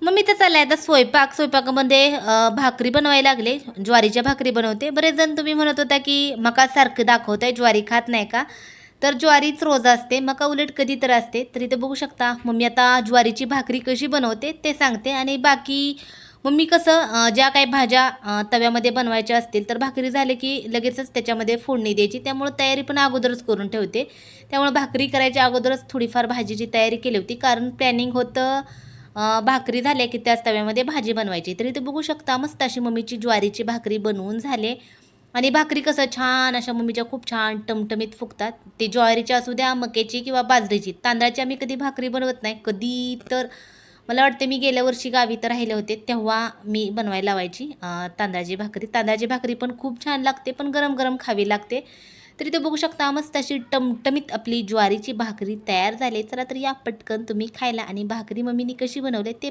मग मी तर चाललंय आता स्वयंपाकामध्ये भाकरी बनवायला लागले. ज्वारीच्या भाकरी बनवते. बरेच जण तुम्ही म्हणत होता, की मका सारखं दाखवताय, ज्वारी खात नाही का? तर ज्वारीच रोज असते, मका उलट कधी तर असते. तर इथे बघू शकता, मग मी आता ज्वारीची भाकरी कशी बनवते ते सांगते आणि बाकी मग मी कसं ज्या काही भाज्या तव्यामध्ये बनवायच्या असतील, तर भाकरी झाले की लगेचच त्याच्यामध्ये फोडणी द्यायची. त्यामुळं तयारी पण अगोदरच करून ठेवते. त्यामुळे भाकरी करायच्या अगोदरच थोडीफार भाजीची तयारी केली होती. कारण प्लॅनिंग होतं भाकरी झाल्या की त्याच तव्यामध्ये भाजी बनवायची. तर इथे बघू शकता मस्त अशी मम्मीची ज्वारीची भाकरी बनवून झाले आणि भाकरी कसं छान अशा मम्मीच्या खूप छान टमटमीत फुगतात. ते ज्वारीची असू द्या, मक्याची किंवा बाजरीची. तांदळाची आम्ही कधी भाकरी बनवत नाही. कधी तर मला वाटते मी गेल्या वर्षी गावी तर राहिले होते, तेव्हा मी बनवायला लावायची तांदळाची भाकरी. तांदळाची भाकरी पण खूप छान लागते, पण गरम-गरम खावी लागते. तर इथे बघू शकता मस्त अशी टमटमीत आपली ज्वारीची भाकरी तयार झाली. चला तर या पटकन तुम्ही खायला आणि भाकरी मम्मीनी कशी बनवली ते